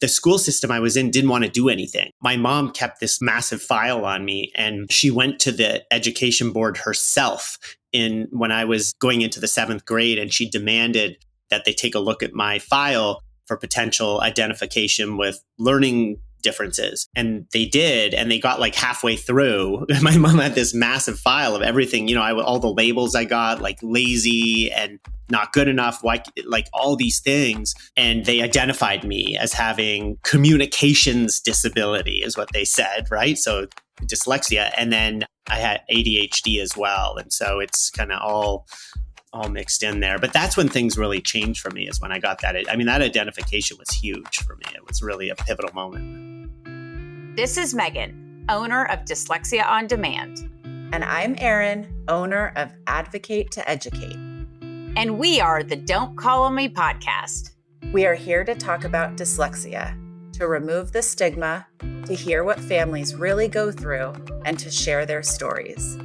the school system I was in didn't want to do anything. My mom kept this massive file on me, and she went to the education board herself when I was going into the 7th grade, and she demanded that they take a look at my file for potential identification with learning differences. And they did, and they got like halfway through. My mom had this massive file of everything, all the labels I got, like lazy and not good enough, like all these things. And they identified me as having communications disability is what they said, right? So dyslexia. And then I had ADHD as well. And so it's kind of all mixed in there. But that's when things really changed for me, is when I got that. I mean, that identification was huge for me. It was really a pivotal moment. This is Megan, owner of Dyslexia On Demand. And I'm Eryn, owner of Advocate to Educate. And we are the Don't Call on Me podcast. We are here to talk about dyslexia, to remove the stigma, to hear what families really go through, and to share their stories.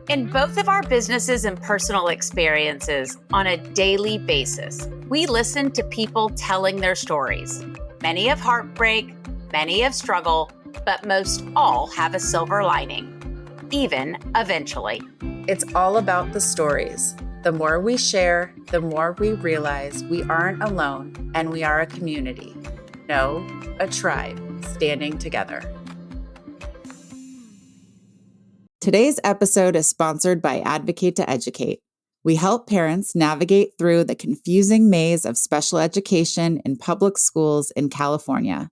In both of our businesses and personal experiences, on a daily basis, we listen to people telling their stories. Many of heartbreak, many of struggle, but most all have a silver lining, even eventually. It's all about the stories. The more we share, the more we realize we aren't alone and we are a community. No, a tribe standing together. Today's episode is sponsored by Advocate to Educate. We help parents navigate through the confusing maze of special education in public schools in California.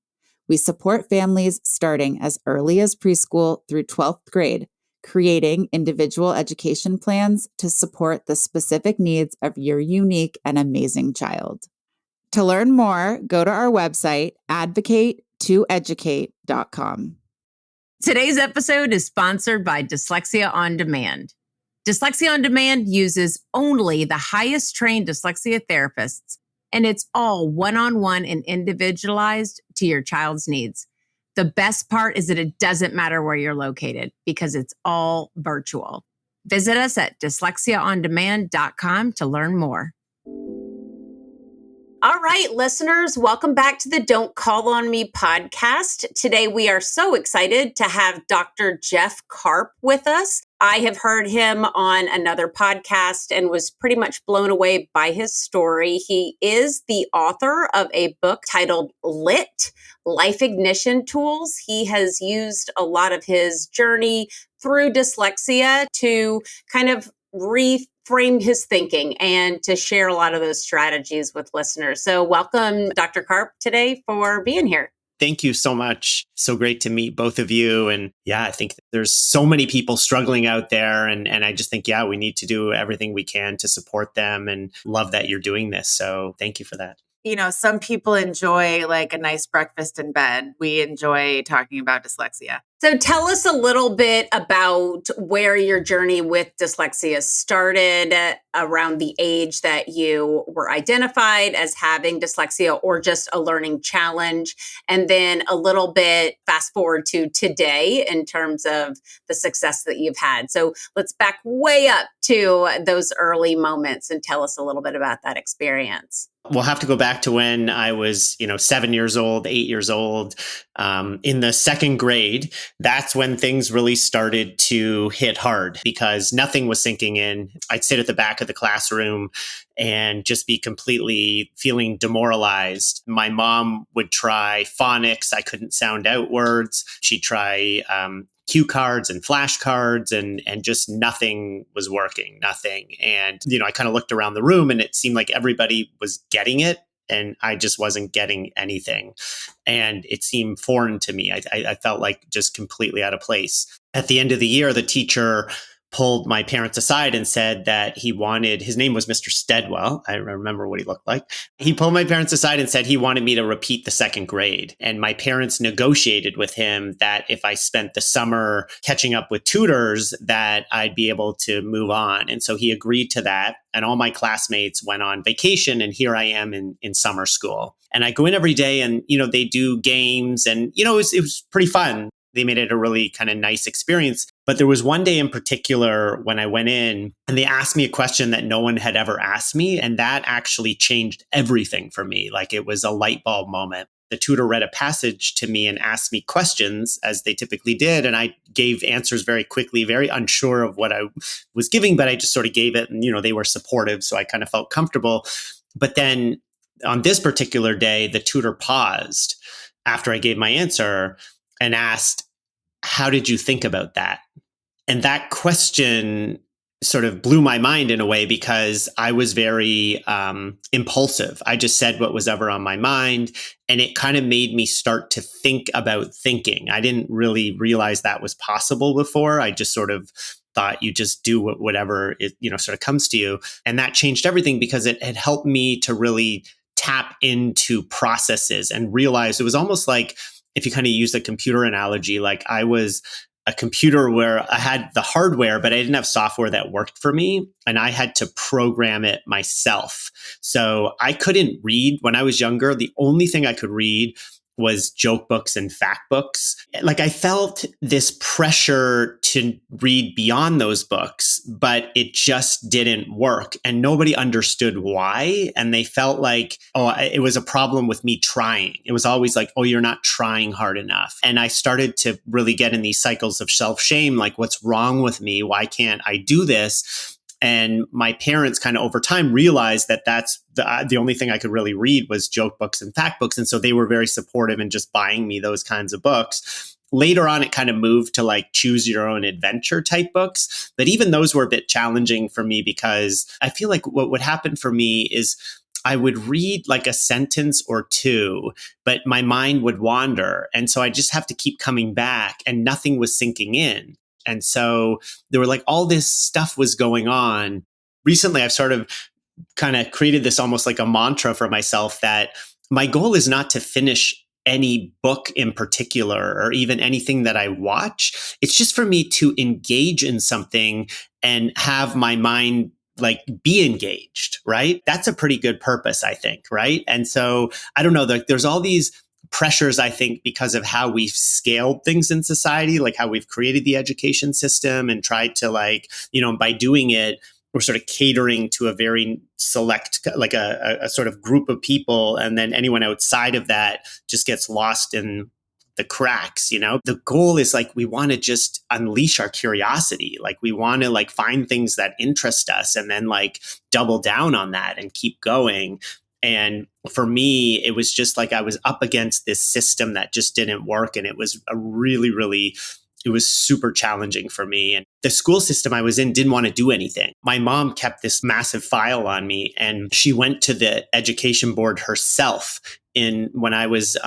We support families starting as early as preschool through 12th grade, creating individual education plans to support the specific needs of your unique and amazing child. To learn more, go to our website, advocate2educate.com. Today's episode is sponsored by Dyslexia On Demand. Dyslexia On Demand uses only the highest trained dyslexia therapists, and it's all one-on-one and individualized to your child's needs. The best part is that it doesn't matter where you're located because it's all virtual. Visit us at dyslexiaondemand.com to learn more. All right, listeners, welcome back to the Don't Call on Me podcast. Today, we are so excited to have Dr. Jeff Karp with us. I have heard him on another podcast and was pretty much blown away by his story. He is the author of a book titled Lit, Life Ignition Tools. He has used a lot of his journey through dyslexia to kind of reframe his thinking and to share a lot of those strategies with listeners. So welcome, Dr. Karp, today for being here. Thank you so much. So great to meet both of you. And I think there's so many people struggling out there. And I just think, we need to do everything we can to support them, and love that you're doing this. So thank you for that. Some people enjoy like a nice breakfast in bed. We enjoy talking about dyslexia. So tell us a little bit about where your journey with dyslexia started, around the age that you were identified as having dyslexia or just a learning challenge, and then a little bit fast forward to today in terms of the success that you've had. So let's back way up to those early moments and tell us a little bit about that experience. We'll have to go back to when I was, 7 years old, 8 years old, in the 2nd grade. That's when things really started to hit hard because nothing was sinking in. I'd sit at the back of the classroom and just be completely feeling demoralized. My mom would try phonics. I couldn't sound out words. She'd try cue cards and flashcards, and just nothing was working, nothing. And, I kind of looked around the room and it seemed like everybody was getting it, and I just wasn't getting anything. And it seemed foreign to me. I felt like just completely out of place. At the end of the year, the teacher pulled my parents aside and said that his name was Mr. Steadwell. I remember what he looked like. He pulled my parents aside and said he wanted me to repeat the 2nd grade. And my parents negotiated with him that if I spent the summer catching up with tutors, that I'd be able to move on. And so he agreed to that. And all my classmates went on vacation. And here I am in summer school. And I go in every day and, they do games and, it was pretty fun. They made it a really kind of nice experience. But there was one day in particular when I went in and they asked me a question that no one had ever asked me. And that actually changed everything for me. Like it was a light bulb moment. the tutor read a passage to me and asked me questions, as they typically did. And I gave answers very quickly, very unsure of what I was giving, but I just sort of gave it. And, they were supportive. So I kind of felt comfortable. But then on this particular day, the tutor paused after I gave my answer and asked, "How did you think about that?" And that question sort of blew my mind in a way, because I was very impulsive. I just said what was ever on my mind. And it kind of made me start to think about thinking. I didn't really realize that was possible before. I just sort of thought you just do whatever it, sort of comes to you. And that changed everything, because it had helped me to really tap into processes and realize it was almost like, if you kind of use the computer analogy, like I was a computer where I had the hardware, but I didn't have software that worked for me. And I had to program it myself. So I couldn't read when I was younger. The only thing I could read was joke books and fact books. Like I felt this pressure to read beyond those books, but it just didn't work. And nobody understood why. And they felt like, it was a problem with me trying. It was always like, you're not trying hard enough. And I started to really get in these cycles of self-shame, like, what's wrong with me? Why can't I do this? And my parents kind of over time realized that that's the only thing I could really read was joke books and fact books. And so they were very supportive in just buying me those kinds of books. Later on, it kind of moved to like choose your own adventure type books. But even those were a bit challenging for me, because I feel like what would happen for me is I would read like a sentence or two, but my mind would wander. And so I just have to keep coming back, and nothing was sinking in. And so there were like all this stuff was going on. Recently, I've sort of kind of created this almost like a mantra for myself that my goal is not to finish any book in particular or even anything that I watch. It's just for me to engage in something and have my mind like be engaged, right? That's a pretty good purpose, I think, right? And so I don't know, there's all these pressures, I think, because of how we've scaled things in society, like how we've created the education system and tried to by doing it, we're sort of catering to a very select, like a sort of group of people. And then anyone outside of that just gets lost in the cracks. The goal is like, we want to just unleash our curiosity. Like we want to like find things that interest us and then like double down on that and keep going. And for me, it was just like I was up against this system that just didn't work. And it was it was super challenging for me. And the school system I was in didn't want to do anything. My mom kept this massive file on me, and she went to the education board herself when I was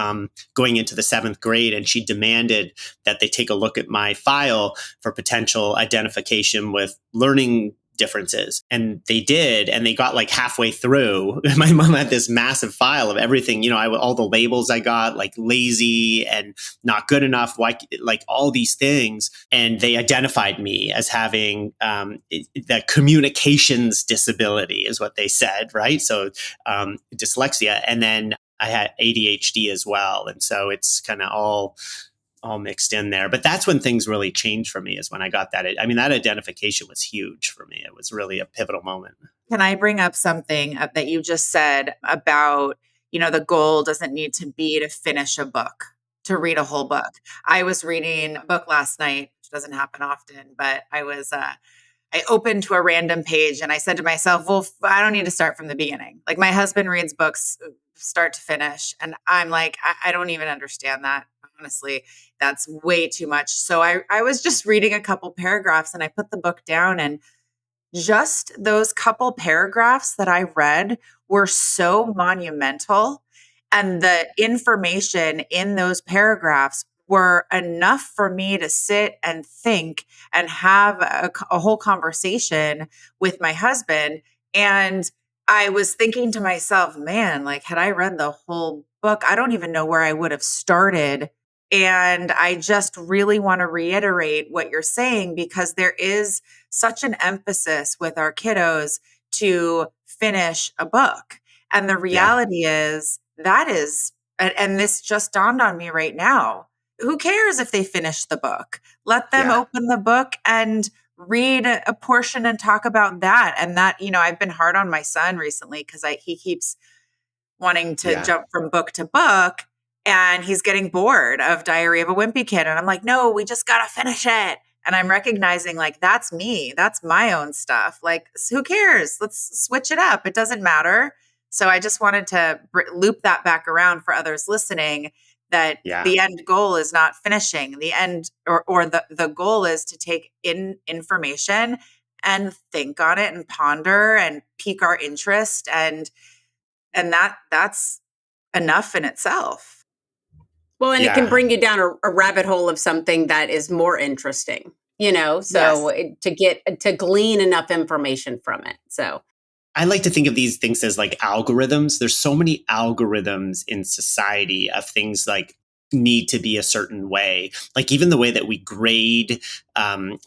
going into the 7th grade, and she demanded that they take a look at my file for potential identification with learning differences. And they did, and they got like halfway through. My mom had this massive file of everything, all the labels I got, like lazy and not good enough, like all these things. And they identified me as having the communications disability is what they said, right? So dyslexia. And then I had ADHD as well. And so it's kind of all mixed in there. But that's when things really changed for me, is when I got that. I mean, that identification was huge for me. It was really a pivotal moment. Can I bring up something that you just said about, the goal doesn't need to be to finish a book, to read a whole book. I was reading a book last night, which doesn't happen often, but I opened to a random page and I said to myself, well, I don't need to start from the beginning. Like my husband reads books start to finish. And I'm like, I don't even understand that. Honestly, that's way too much. So I was just reading a couple paragraphs and I put the book down, and just those couple paragraphs that I read were so monumental. And the information in those paragraphs were enough for me to sit and think and have a whole conversation with my husband. And I was thinking to myself, man, like had I read the whole book, I don't even know where I would have started. And I just really want to reiterate what you're saying, because there is such an emphasis with our kiddos to finish a book. And the reality is and this just dawned on me right now. Who cares if they finish the book? Let them open the book and read a portion and talk about that. And that, I've been hard on my son recently because he keeps wanting to jump from book to book. and he's getting bored of Diary of a Wimpy Kid. And I'm like, no, we just got to finish it. And I'm recognizing like, that's me. That's my own stuff. Like, who cares? Let's switch it up. It doesn't matter. So I just wanted to loop that back around for others listening, that Yeah. the end goal is not finishing. The end or the goal is to take in information and think on it and ponder and pique our interest. And that's enough in itself. Well, and it can Yeah. bring you down a rabbit hole of something that is more interesting, so to glean enough information from it. So I like to think of these things as like algorithms. There's so many algorithms in society of things like need to be a certain way. Like even the way that we grade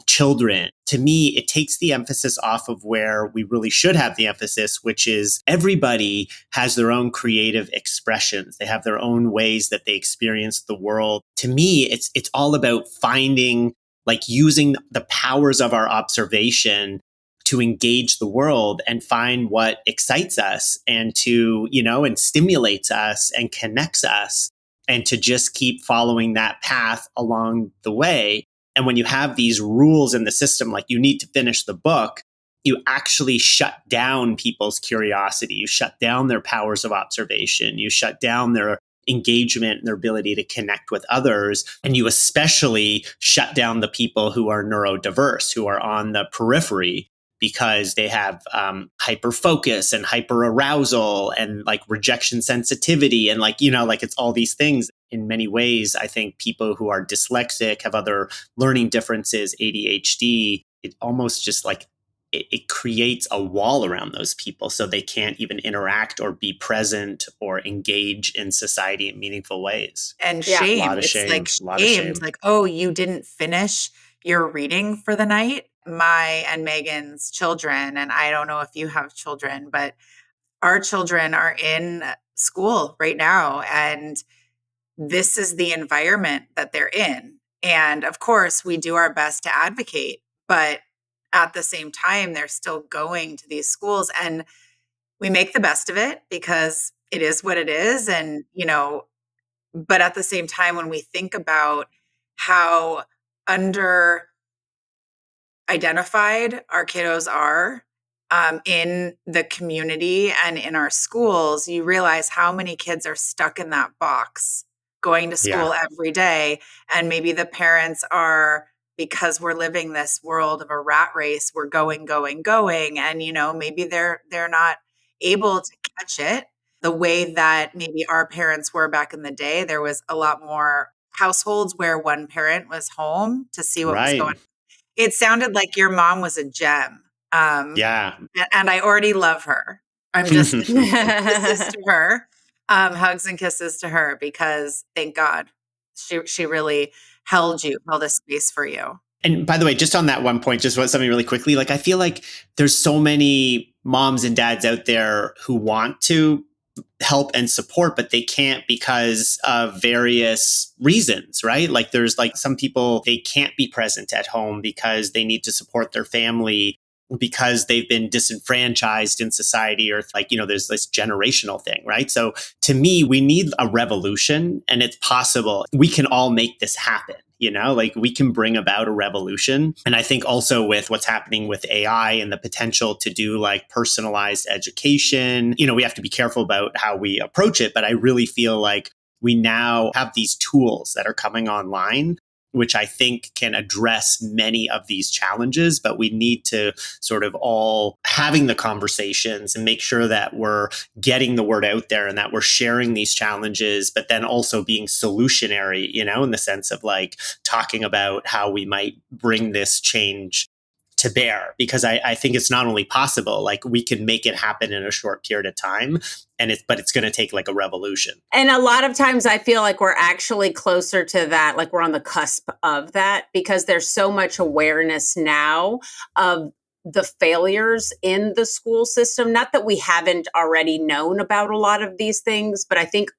children, to me, it takes the emphasis off of where we really should have the emphasis, which is everybody has their own creative expressions. They have their own ways that they experience the world. To me, it's all about finding, like using the powers of our observation to engage the world and find what excites us and to, and stimulates us and connects us, and to just keep following that path along the way. And when you have these rules in the system, like you need to finish the book, you actually shut down people's curiosity. You shut down their powers of observation. You shut down their engagement and their ability to connect with others. And you especially shut down the people who are neurodiverse, who are on the periphery, because they have hyper focus and hyper arousal and like rejection sensitivity. And like it's all these things. In many ways, I think people who are dyslexic, have other learning differences, ADHD, it almost just like it creates a wall around those people so they can't even interact or be present or engage in society in meaningful ways. And shame. A lot of It's shame. like A lot of shame. like, oh, you didn't finish your reading for the night. My and Megan's children, and I don't know if you have children, but our children are in school right now, and this is the environment that they're in. And of course, we do our best to advocate, but at the same time, they're still going to these schools, and we make the best of it because it is what it is. And, but at the same time, when we think about how under identified our kiddos are in the community and in our schools, you realize how many kids are stuck in that box going to school every day. And maybe the parents are, because we're living this world of a rat race, we're going. And, maybe they're not able to catch it the way that maybe our parents were back in the day. There was a lot more households where one parent was home to see what was going on. It sounded like your mom was a gem. And I already love her. I'm just kisses to her, hugs and kisses to her, because thank God she really held a space for you. And by the way, just on that one point, just something really quickly, like I feel like there's so many moms and dads out there who want to help and support, but they can't because of various reasons, right? Like there's like some people, they can't be present at home because they need to support their family, because they've been disenfranchised in society, or like, there's this generational thing, right? So to me, we need a revolution, and it's possible. We can all make this happen. Like we can bring about a revolution. And I think also with what's happening with AI and the potential to do like personalized education, we have to be careful about how we approach it. But I really feel like we now have these tools that are coming online, which I think can address many of these challenges, but we need to sort of all having the conversations and make sure that we're getting the word out there and that we're sharing these challenges, but then also being solutionary, in the sense of like talking about how we might bring this change to bear, because I think it's not only possible, like we can make it happen in a short period of time, but it's going to take like a revolution. And a lot of times I feel like we're actually closer to that, like we're on the cusp of that, because there's so much awareness now of the failures in the school system. Not that we haven't already known about a lot of these things, but I think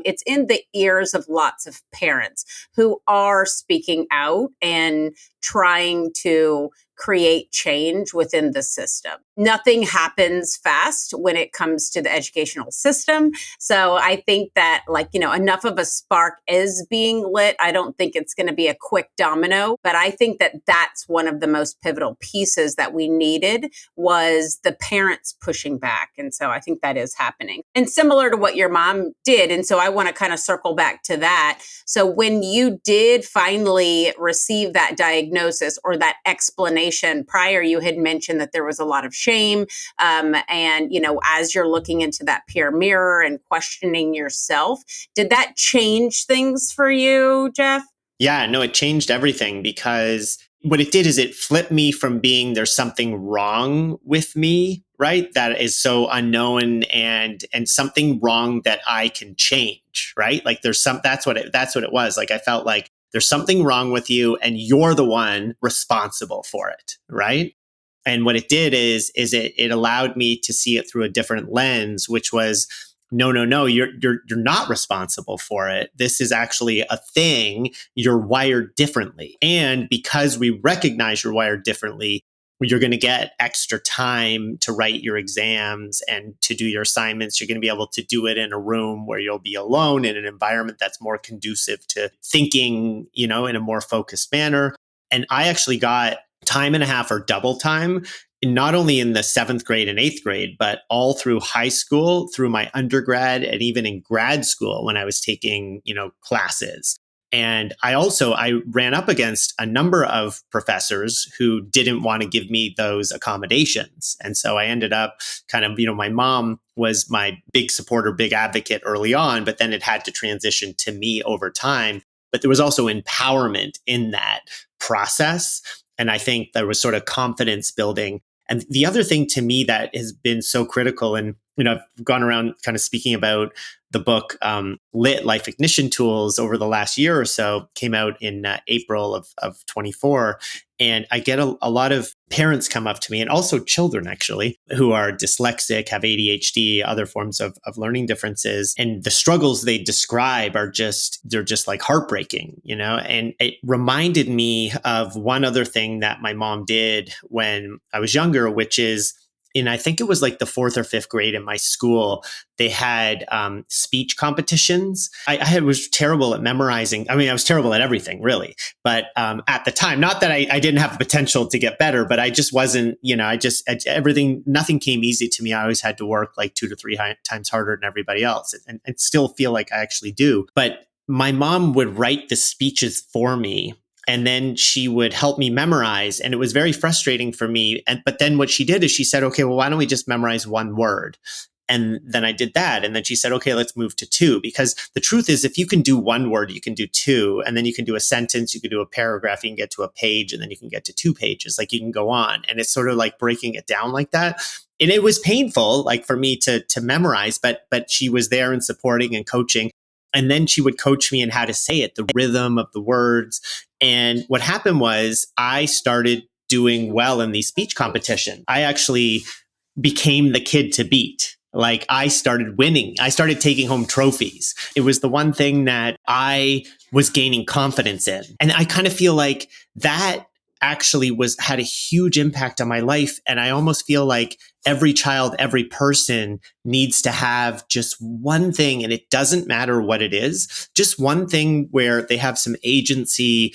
it's in the ears of lots of parents who are speaking out and trying to create change within the system. Nothing happens fast when it comes to the educational system. So I think that, enough of a spark is being lit. I don't think it's going to be a quick domino, but I think that that's one of the most pivotal pieces that we needed, was the parents pushing back. And so I think that is happening. And similar to what your mom did. And so I want to kind of circle back to that. So when you did finally receive that diagnosis or that explanation, prior you had mentioned that there was a lot of shame. As you're looking into that peer mirror and questioning yourself, did that change things for you, Jeff? Yeah, no, it changed everything, because what it did is it flipped me from being there's something wrong with me, right? That is so unknown and something wrong that I can change, right? Like that's what it was. Like I felt like there's something wrong with you and you're the one responsible for it, right? And what it did is it allowed me to see it through a different lens, which was, no, you're not responsible for it. This is actually a thing. You're wired differently. And because we recognize you're wired differently, you're going to get extra time to write your exams and to do your assignments. You're going to be able to do it in a room where you'll be alone, in an environment that's more conducive to thinking, in a more focused manner. And I actually got time and a half or double time, not only in the 7th grade and 8th grade, but all through high school, through my undergrad, and even in grad school when I was taking, classes. And I ran up against a number of professors who didn't want to give me those accommodations. And so I ended up kind of, my mom was my big supporter, big advocate early on, but then it had to transition to me over time. But there was also empowerment in that process. And I think there was sort of confidence building. And the other thing to me that has been so critical, and I've gone around kind of speaking about the book Lit Life Ignition Tools over the last year or so, came out in April of 24. And I get a lot of parents come up to me, and also children actually, who are dyslexic, have ADHD, other forms of learning differences. And the struggles they describe they're just like heartbreaking, And it reminded me of one other thing that my mom did when I was younger, which is, I think it was like the 4th or 5th grade in my school, they had speech competitions. I was terrible at memorizing. I mean, I was terrible at everything, really. But at the time, not that I didn't have the potential to get better, but I just wasn't, nothing came easy to me. I always had to work like 2 to 3 times harder than everybody else, and still feel like I actually do. But my mom would write the speeches for me, and then she would help me memorize. And it was very frustrating for me. But then what she did is she said, okay, well, why don't we just memorize one word? And then I did that. And then she said, okay, let's move to 2. Because the truth is, if you can do one word, you can do 2. And then you can do a sentence, you can do a paragraph, you can get to a page, and then you can get to 2 pages. Like you can go on. And it's sort of like breaking it down like that. And it was painful, like for me to memorize, but she was there and supporting and coaching. And then she would coach me in how to say it, the rhythm of the words. And what happened was I started doing well in these speech competition. I actually became the kid to beat. Like I started winning. I started taking home trophies. It was the one thing that I was gaining confidence in. And I kind of feel like that actually had a huge impact on my life. And I almost feel like every child, every person needs to have just one thing, and it doesn't matter what it is, just one thing where they have some agency,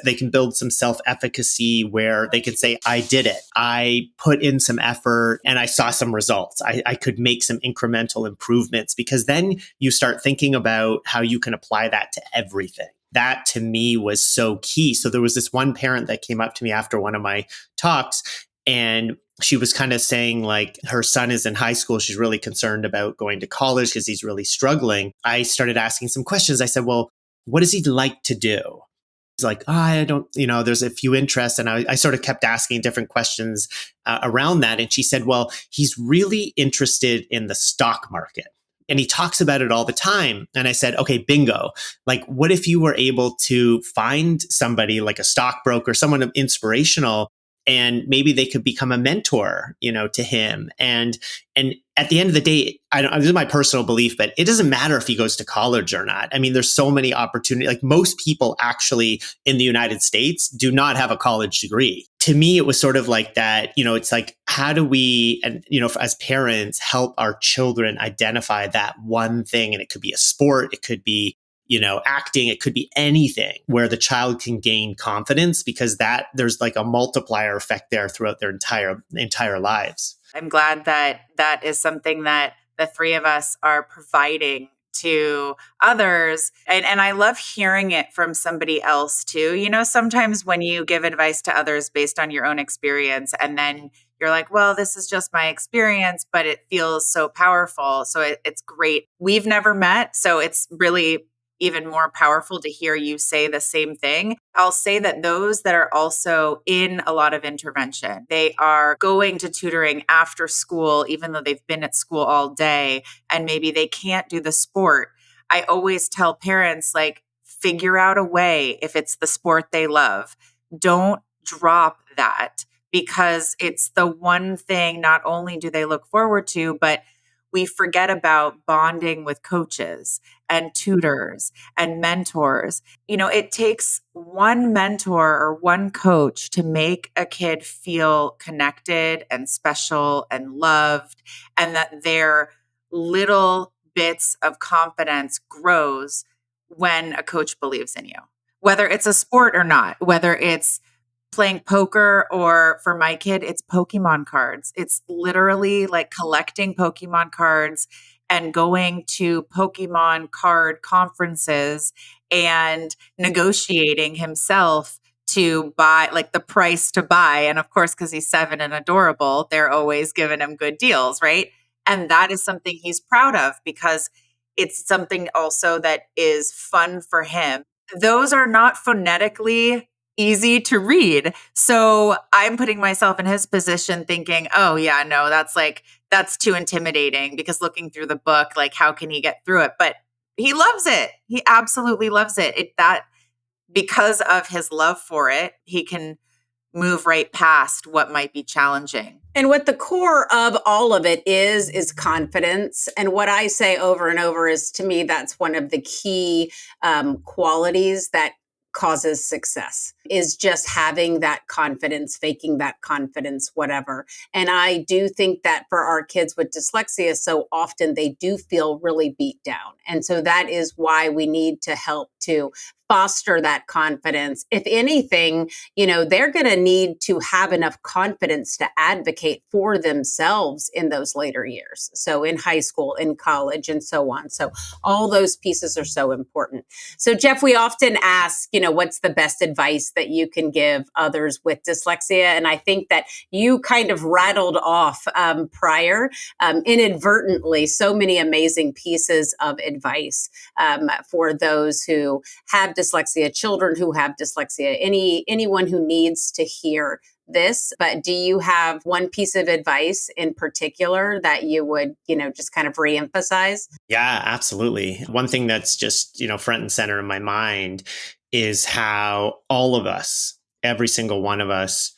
they can build some self-efficacy, where they can say, I did it. I put in some effort and I saw some results. I could make some incremental improvements, because then you start thinking about how you can apply that to everything. That to me was so key. So there was this one parent that came up to me after one of my talks, and she was kind of saying like her son is in high school. She's really concerned about going to college because he's really struggling. I started asking some questions. I said, well, what does he like to do? He's like, I don't, there's a few interests. And I sort of kept asking different questions around that. And she said, well, he's really interested in the stock market. And he talks about it all the time. And I said, okay, bingo. Like, what if you were able to find somebody like a stockbroker, someone inspirational, and maybe they could become a mentor, to him. And at the end of the day, this is my personal belief, but it doesn't matter if he goes to college or not. I mean, there's so many opportunities. Like most people actually in the United States do not have a college degree. To me, it was sort of like that, it's like, how do we, and, as parents, help our children identify that one thing? And it could be a sport, it could be, acting, it could be anything where the child can gain confidence, because there's like a multiplier effect there throughout their entire lives. I'm glad that is something that the three of us are providing to others. And I love hearing it from somebody else too. Sometimes when you give advice to others based on your own experience, and then you're like, well, this is just my experience, but it feels so powerful. So it's great. We've never met, so it's really even more powerful to hear you say the same thing. I'll say that those that are also in a lot of intervention, they are going to tutoring after school, even though they've been at school all day, and maybe they can't do the sport. I always tell parents, like, figure out a way if it's the sport they love. Don't drop that, because it's the one thing not only do they look forward to, but we forget about bonding with coaches and tutors and mentors. It takes one mentor or one coach to make a kid feel connected and special and loved, and that their little bits of confidence grows when a coach believes in you, whether it's a sport or not, whether it's playing poker, or for my kid, it's Pokemon cards. It's literally like collecting Pokemon cards and going to Pokemon card conferences and negotiating himself to buy, like, the price to buy. And of course, because he's 7 and adorable, they're always giving him good deals, right? And that is something he's proud of, because it's something also that is fun for him. Those are not phonetically easy to read. So I'm putting myself in his position thinking, oh yeah, no, that's too intimidating, because looking through the book, like, how can he get through it? But he loves it. He absolutely loves it. Because of his love for it, he can move right past what might be challenging. And what the core of all of it is confidence. And what I say over and over is, to me, that's one of the key qualities that causes success, is just having that confidence, faking that confidence, whatever. And I do think that for our kids with dyslexia, so often they do feel really beat down. And so that is why we need to help to foster that confidence. If anything, they're going to need to have enough confidence to advocate for themselves in those later years. So in high school, in college, and so on. So all those pieces are so important. So Jeff, we often ask, what's the best advice that you can give others with dyslexia? And I think that you kind of rattled off prior, inadvertently, so many amazing pieces of advice for those who have dyslexia, children who have dyslexia, anyone who needs to hear this. But do you have one piece of advice in particular that you would, just kind of reemphasize? Yeah, absolutely. One thing that's just, front and center in my mind is how all of us, every single one of us,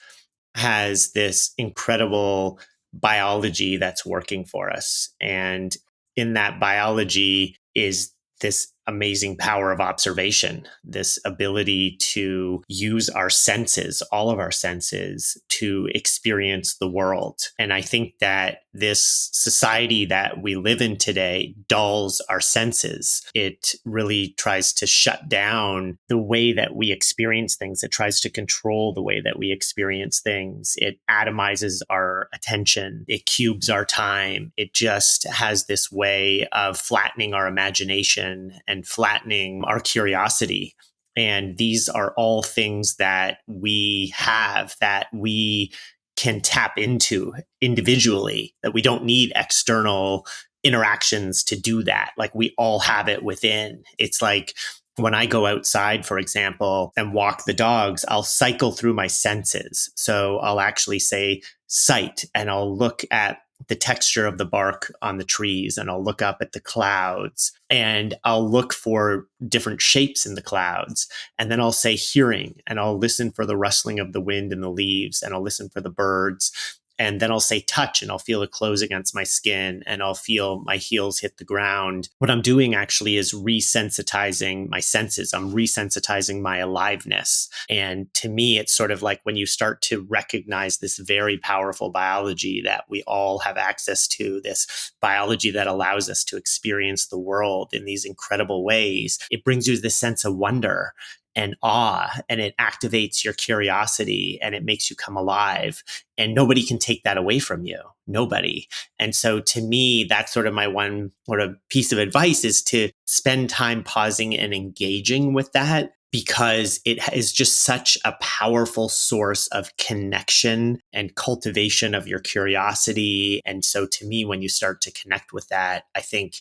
has this incredible biology that's working for us. And in that biology is this amazing power of observation, this ability to use our senses, all of our senses, to experience the world. And I think that this society that we live in today dulls our senses. It really tries to shut down the way that we experience things. It tries to control the way that we experience things. It atomizes our attention. It cubes our time. It just has this way of flattening our imagination and flattening our curiosity. And these are all things that we have, that we can tap into individually, that we don't need external interactions to do that. Like, we all have it within. It's like when I go outside, for example, and walk the dogs, I'll cycle through my senses. So I'll actually say sight, and I'll look at the texture of the bark on the trees, and I'll look up at the clouds, and I'll look for different shapes in the clouds. And then I'll say hearing, and I'll listen for the rustling of the wind in the leaves, and I'll listen for the birds. And then I'll say touch and I'll feel the clothes against my skin and I'll feel my heels hit the ground. What I'm doing actually is resensitizing my senses. I'm resensitizing my aliveness. And to me, it's sort of like when you start to recognize this very powerful biology that we all have access to, this biology that allows us to experience the world in these incredible ways, it brings you this sense of wonder and awe, and it activates your curiosity and it makes you come alive. And nobody can take that away from you. Nobody. And so to me, that's sort of my one sort of piece of advice is to spend time pausing and engaging with that, because it is just such a powerful source of connection and cultivation of your curiosity. And so to me, when you start to connect with that, I think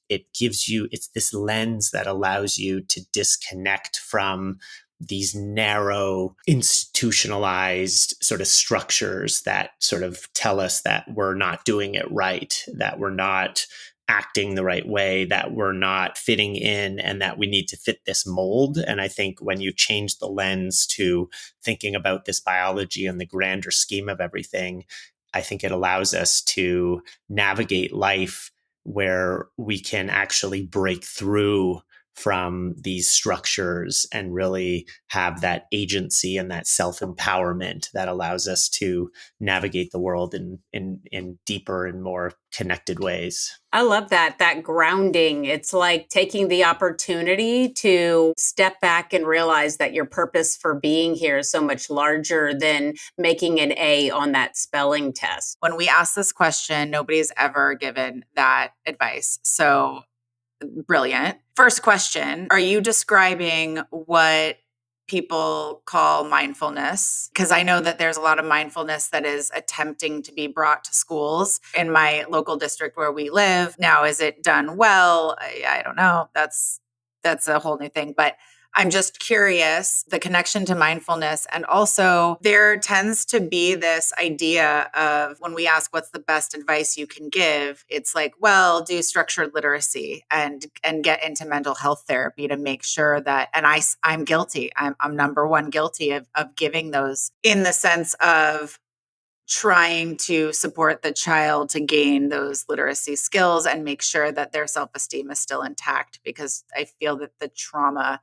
it gives you, it's this lens that allows you to disconnect from these narrow, institutionalized sort of structures that sort of tell us that we're not doing it right, that we're not acting the right way, that we're not fitting in, and that we need to fit this mold. And I think when you change the lens to thinking about this biology and the grander scheme of everything, I think it allows us to navigate life where we can actually break through from these structures and really have that agency and that self-empowerment that allows us to navigate the world in deeper and more connected ways. I love that grounding. It's like taking the opportunity to step back and realize that your purpose for being here is so much larger than making an A on that spelling test. When we ask this question, nobody's ever given that advice. So brilliant. First question, are you describing what people call mindfulness? Because I know that there's a lot of mindfulness that is attempting to be brought to schools in my local district where we live. Now, is it done well? I don't know. That's a whole new thing. But I'm just curious, the connection to mindfulness. And also there tends to be this idea of when we ask what's the best advice you can give, it's like, well, do structured literacy and get into mental health therapy to make sure that, and I'm guilty. I'm number one guilty of giving those in the sense of trying to support the child to gain those literacy skills and make sure that their self-esteem is still intact, because I feel that the trauma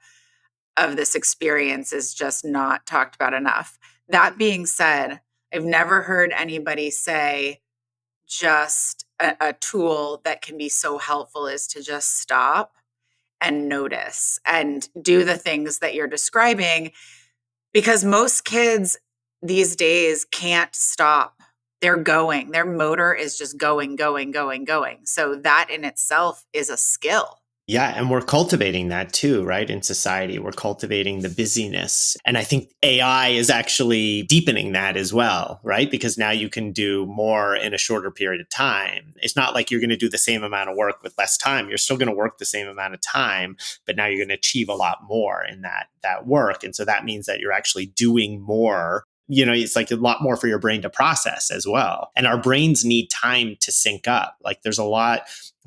of this experience is just not talked about enough. That being said, I've never heard anybody say just a tool that can be so helpful is to just stop and notice and do the things that you're describing, because most kids these days can't stop. They're going. Their motor is just going. So that in itself is a skill. Yeah. And we're cultivating that too, right? In society, we're cultivating the busyness. And I think AI is actually deepening that as well, right? Because now you can do more in a shorter period of time. It's not like you're going to do the same amount of work with less time. You're still going to work the same amount of time, but now you're going to achieve a lot more in that work. And so that means that you're actually doing more. You know, it's like a lot more for your brain to process as well. And our brains need time to sync up. Like there's a lot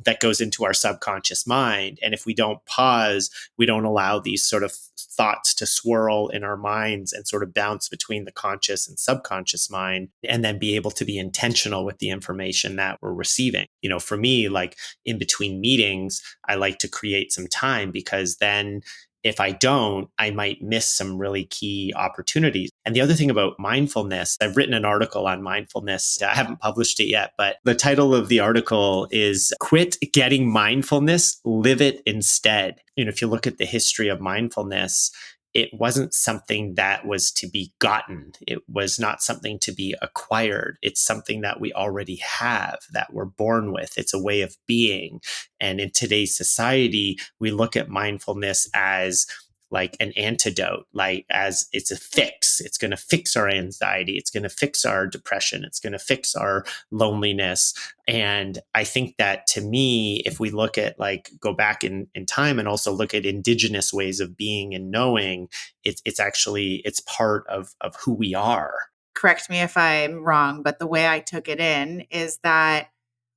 that goes into our subconscious mind. And if we don't pause, we don't allow these sort of thoughts to swirl in our minds and sort of bounce between the conscious and subconscious mind, and then be able to be intentional with the information that we're receiving. You know, for me, like in between meetings, I like to create some time, because then if I don't, I might miss some really key opportunities. And the other thing about mindfulness, I've written an article on mindfulness. I haven't published it yet, but the title of the article is Quit Getting Mindfulness, Live It Instead. You know, if you look at the history of mindfulness, it wasn't something that was to be gotten. It was not something to be acquired. It's something that we already have, that we're born with. It's a way of being. And in today's society, we look at mindfulness as like an antidote, like as it's a fix. It's going to fix our anxiety. It's going to fix our depression. It's going to fix our loneliness. And I think that to me, if we look at like go back in time and also look at indigenous ways of being and knowing, it's part of who we are. Correct me if I'm wrong, but the way I took it in is that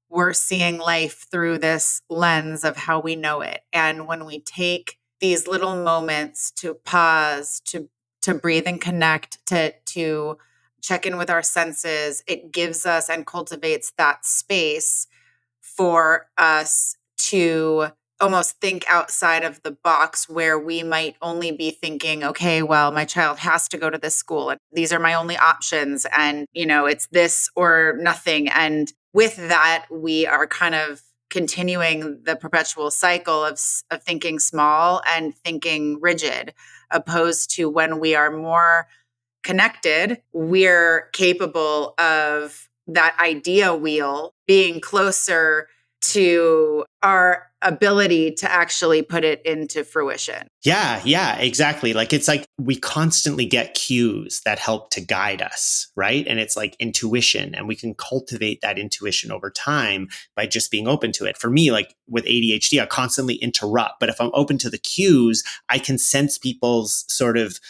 we're seeing life through this lens of how we know it. And when we take these little moments to pause, to breathe and connect, to check in with our senses, it gives us and cultivates that space for us to almost think outside of the box where we might only be thinking, okay, well, my child has to go to this school and these are my only options. And, it's this or nothing. And with that, we are kind of continuing the perpetual cycle of thinking small and thinking rigid, opposed to when we are more connected, we're capable of that idea wheel being closer to our ability to actually put it into fruition. Yeah, exactly. It's like we constantly get cues that help to guide us, right? And it's like intuition, and we can cultivate that intuition over time by just being open to it. For me, like with ADHD, I constantly interrupt, but if I'm open to the cues, I can sense people's sort of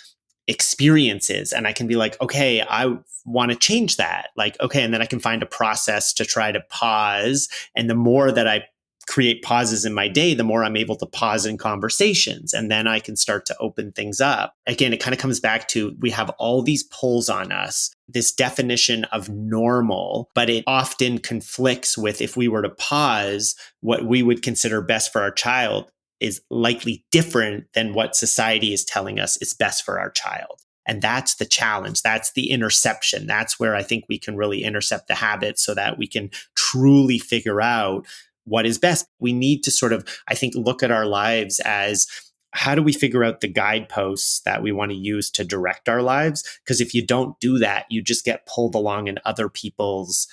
experiences, and I can be like, okay, I want to change that. Okay. And then I can find a process to try to pause. And the more that I create pauses in my day, the more I'm able to pause in conversations. And then I can start to open things up. Again, it kind of comes back to, we have all these pulls on us, this definition of normal, but it often conflicts with, if we were to pause, what we would consider best for our child is likely different than what society is telling us is best for our child. And that's the challenge. That's the interception. That's where I think we can really intercept the habits so that we can truly figure out what is best. We need to sort of, I think, look at our lives as, how do we figure out the guideposts that we want to use to direct our lives? Because if you don't do that, you just get pulled along in other people's,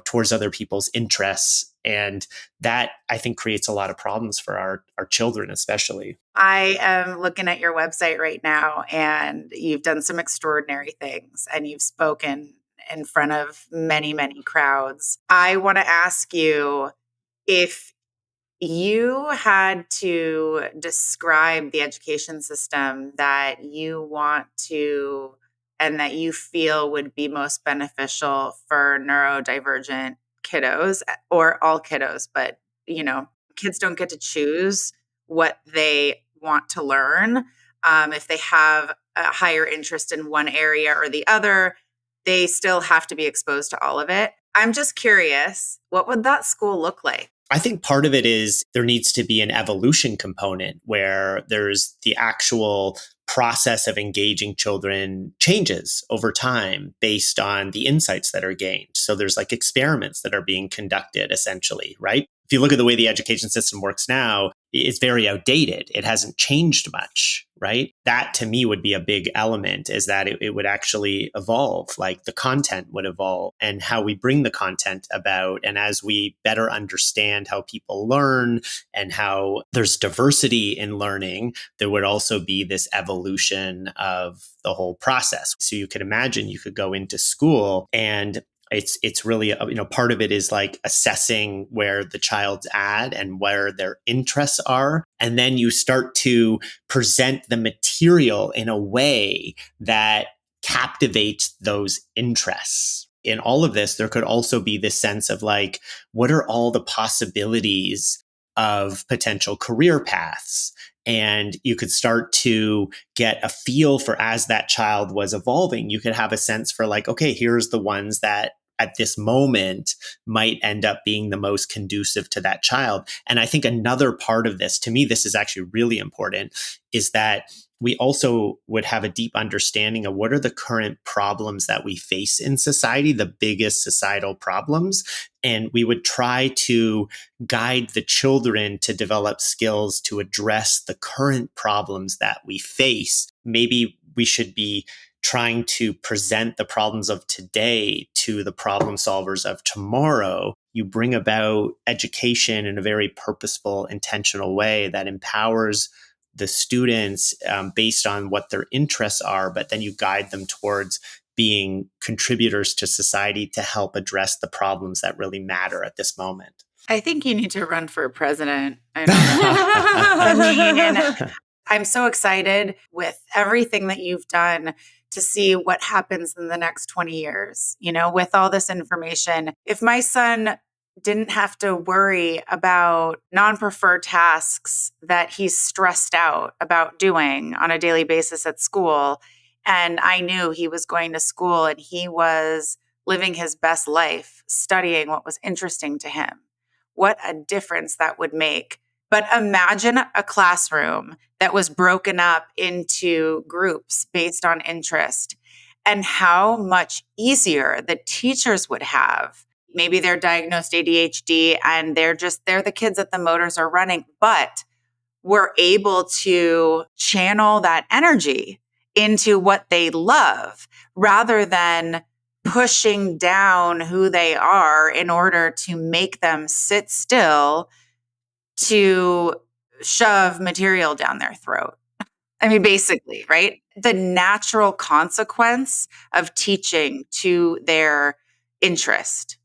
towards other people's interests. And that, I think, creates a lot of problems for our children, especially. I am looking at your website right now, and you've done some extraordinary things, and you've spoken in front of many, many crowds. I want to ask you, if you had to describe the education system that you want to and that you feel would be most beneficial for neurodivergent kiddos, or all kiddos, but kids don't get to choose what they want to learn. If they have a higher interest in one area or the other, they still have to be exposed to all of it. I'm just curious, what would that school look like? I think part of it is there needs to be an evolution component where there's the actual process of engaging children changes over time based on the insights that are gained. So there's experiments that are being conducted, essentially, right? If you look at the way the education system works now, it's very outdated. It hasn't changed much, right? That to me would be a big element, is that it would actually evolve, the content would evolve and how we bring the content about. And as we better understand how people learn and how there's diversity in learning, there would also be this evolution of the whole process. So you could imagine you could go into school, and it's really, part of it is assessing where the child's at and where their interests are. And then you start to present the material in a way that captivates those interests. In all of this, there could also be this sense of what are all the possibilities of potential career paths? And you could start to get a feel for, as that child was evolving, you could have a sense for okay, here's the ones that at this moment might end up being the most conducive to that child. And I think another part of this, to me, this is actually really important, is that we also would have a deep understanding of what are the current problems that we face in society, the biggest societal problems. And we would try to guide the children to develop skills to address the current problems that we face. Maybe we should be trying to present the problems of today to the problem solvers of tomorrow. You bring about education in a very purposeful, intentional way that empowers the students based on what their interests are, but then you guide them towards being contributors to society to help address the problems that really matter at this moment. I think you need to run for president. I mean, I'm so excited with everything that you've done to see what happens in the next 20 years, with all this information. If my son didn't have to worry about non-preferred tasks that he's stressed out about doing on a daily basis at school, And I knew he was going to school and he was living his best life, studying what was interesting to him. What a difference that would make. But imagine a classroom that was broken up into groups based on interest, and how much easier the teachers would have. Maybe they're diagnosed ADHD and they're the kids that the motors are running, but we're able to channel that energy into what they love rather than pushing down who they are in order to make them sit still to shove material down their throat. I mean, basically, right? The natural consequence of teaching to their interest,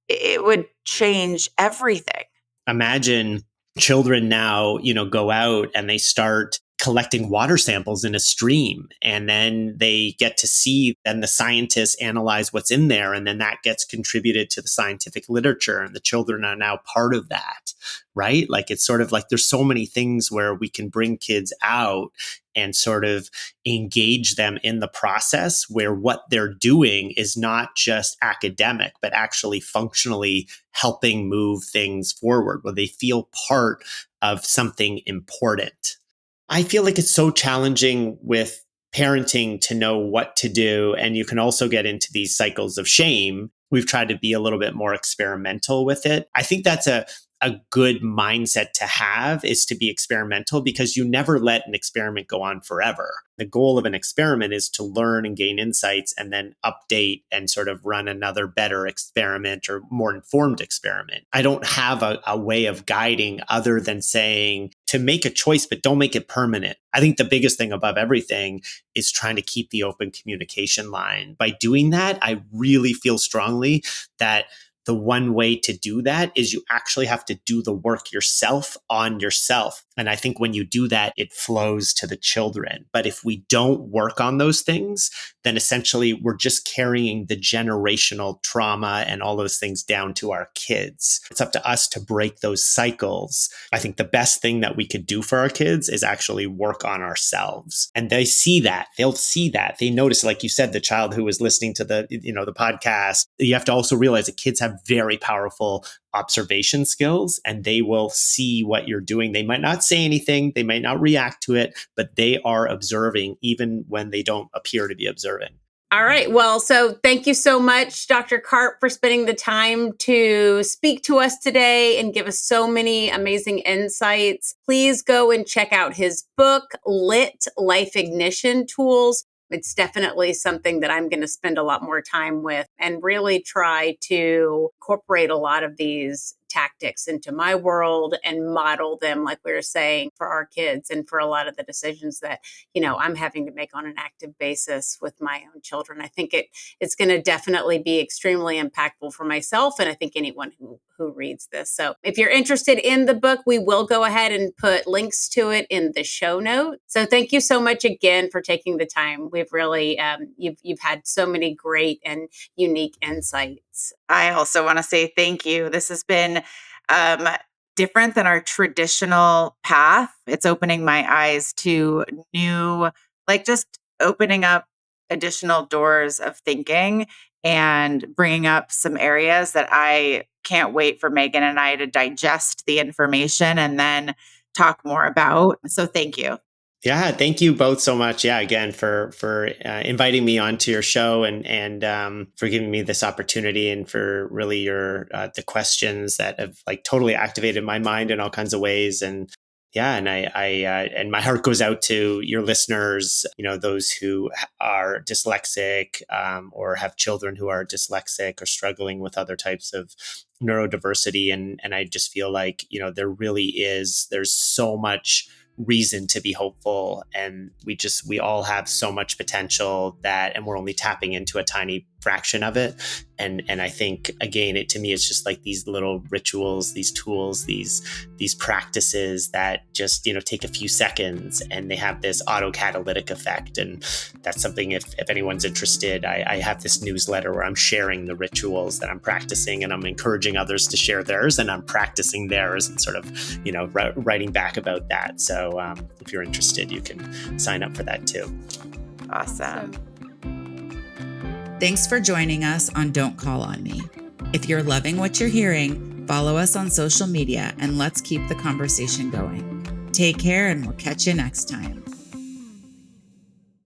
it would change everything. Imagine children now, go out and they start collecting water samples in a stream, and then they get to see, and the scientists analyze what's in there, and then that gets contributed to the scientific literature, and the children are now part of that, right? Like, it's sort of like there's so many things where we can bring kids out and sort of engage them in the process, where what they're doing is not just academic, but actually functionally helping move things forward, where they feel part of something important. I feel like it's so challenging with parenting to know what to do. And you can also get into these cycles of shame. We've tried to be a little bit more experimental with it. I think that's a good mindset to have, is to be experimental, because you never let an experiment go on forever. The goal of an experiment is to learn and gain insights and then update and sort of run another better experiment or more informed experiment. I don't have a way of guiding other than saying to make a choice, but don't make it permanent. I think the biggest thing above everything is trying to keep the open communication line. By doing that, I really feel strongly that the one way to do that is you actually have to do the work yourself on yourself. And I think when you do that, it flows to the children. But if we don't work on those things, then essentially we're just carrying the generational trauma and all those things down to our kids. It's up to us to break those cycles. I think the best thing that we could do for our kids is actually work on ourselves. And they see that. They'll see that. They notice, like you said, the child who was listening to the podcast. You have to also realize that kids have very powerful observation skills, and they will see what you're doing. They might not say anything, they might not react to it, but they are observing even when they don't appear to be observing. All right. Well, so thank you so much, Dr. Karp, for spending the time to speak to us today and give us so many amazing insights. Please go and check out his book, Lit Life Ignition Tools. It's definitely something that I'm going to spend a lot more time with and really try to incorporate a lot of these tactics into my world and model them, like we were saying, for our kids and for a lot of the decisions that, I'm having to make on an active basis with my own children. I think it's going to definitely be extremely impactful for myself, and I think anyone who reads this. So if you're interested in the book, we will go ahead and put links to it in the show notes. So thank you so much again for taking the time. We've really, you've had so many great and unique insights. I also want to say thank you. This has been different than our traditional path. It's opening my eyes to new, just opening up additional doors of thinking and bringing up some areas that I can't wait for Megan and I to digest the information and then talk more about. So thank you. Yeah, thank you both so much. Yeah, again, for inviting me onto your show and for giving me this opportunity, and for really your the questions that have totally activated my mind in all kinds of ways. And yeah, and and my heart goes out to your listeners, those who are dyslexic or have children who are dyslexic or struggling with other types of neurodiversity. And I just feel like, there's so much reason to be hopeful, and we all have so much potential and we're only tapping into a tiny fraction of it. And I think, again, to me, it's just like these little rituals, these tools, these practices that just, take a few seconds, and they have this autocatalytic effect. And that's something, if anyone's interested, I have this newsletter where I'm sharing the rituals that I'm practicing, and I'm encouraging others to share theirs, and I'm practicing theirs and sort of, writing back about that. So if you're interested, you can sign up for that too. Awesome. Thanks for joining us on Don't Call on Me. If you're loving what you're hearing, follow us on social media and let's keep the conversation going. Take care and we'll catch you next time.